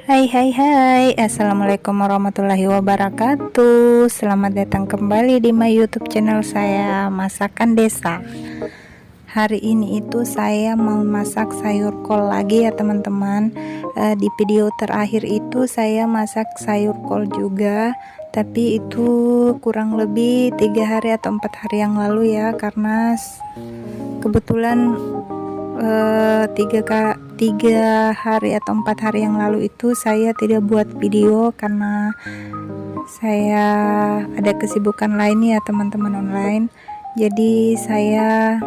Hai hai hai, assalamualaikum warahmatullahi wabarakatuh. Selamat datang kembali di my YouTube channel saya, Masakan Desa. Hari ini itu saya mau masak sayur kol lagi ya teman-teman. Di video terakhir itu saya masak sayur kol juga, tapi itu kurang lebih 3 hari atau 4 hari yang lalu ya, karena kebetulan 3 hari atau 4 hari yang lalu itu saya tidak buat video karena saya ada kesibukan lain ya teman-teman online. Jadi saya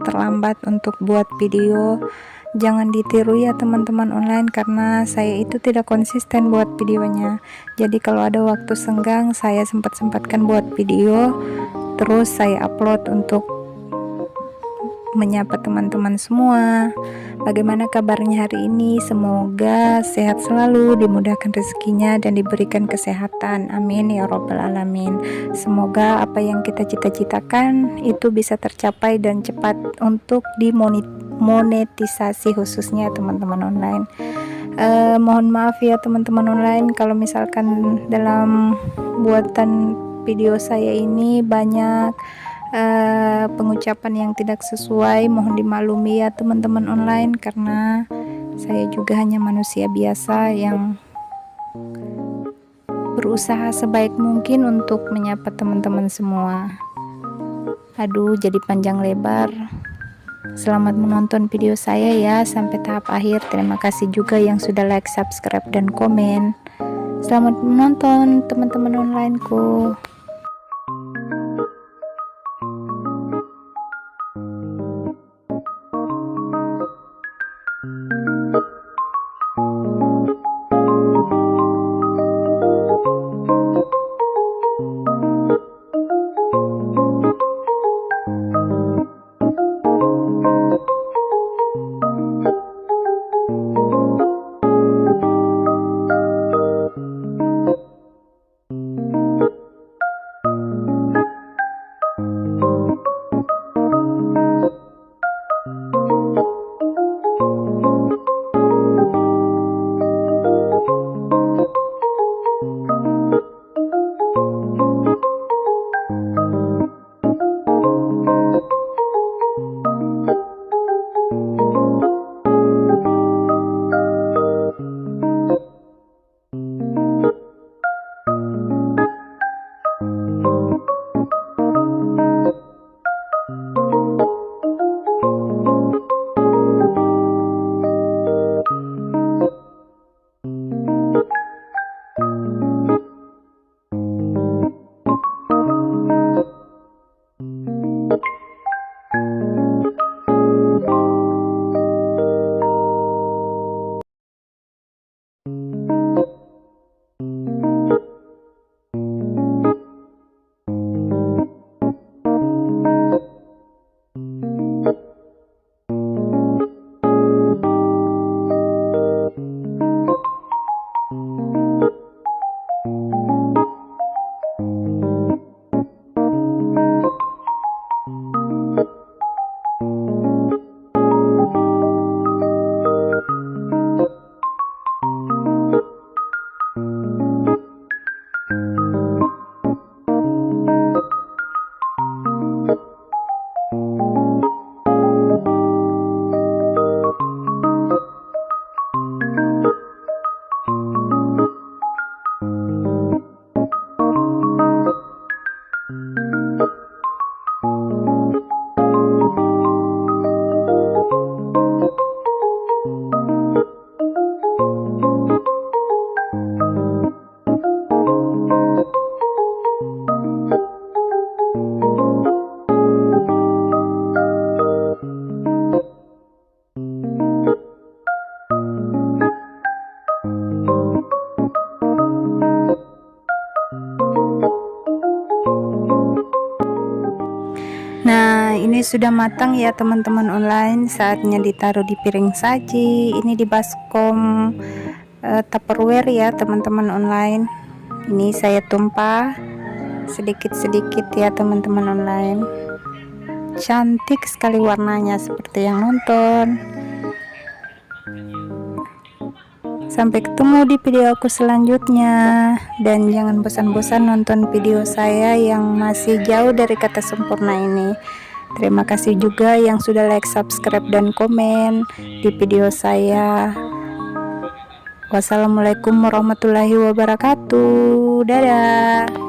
terlambat untuk buat video. Jangan ditiru ya teman-teman online, karena saya itu tidak konsisten buat videonya. Jadi kalau ada waktu senggang saya sempat-sempatkan buat video, terus saya upload untuk menyapa teman-teman semua. Bagaimana kabarnya hari ini? Semoga sehat selalu, dimudahkan rezekinya dan diberikan kesehatan. Amin ya robbal alamin. Semoga apa yang kita cita-citakan itu bisa tercapai dan cepat untuk dimonetisasi, khususnya teman-teman online. Mohon maaf ya teman-teman online kalau misalkan dalam buatan video saya ini banyak pengucapan yang tidak sesuai. Mohon dimaklumi ya teman-teman online, karena saya juga hanya manusia biasa yang berusaha sebaik mungkin untuk menyapa teman-teman semua. Aduh, jadi panjang lebar. Selamat menonton video saya ya sampai tahap akhir. Terima kasih juga yang sudah like, subscribe, dan komen. Selamat menonton teman-teman onlineku. Nah, ini sudah matang ya teman-teman online. Saatnya ditaruh di piring saji. Ini di baskom Tupperware ya teman-teman online. Ini saya tumpah sedikit-sedikit ya teman-teman online. Cantik sekali warnanya, seperti yang nonton. Sampai ketemu di video aku selanjutnya, dan jangan bosan-bosan nonton video saya yang masih jauh dari kata sempurna ini. Terima kasih juga yang sudah like, subscribe, dan komen di video saya. Wassalamualaikum warahmatullahi wabarakatuh. Dadah.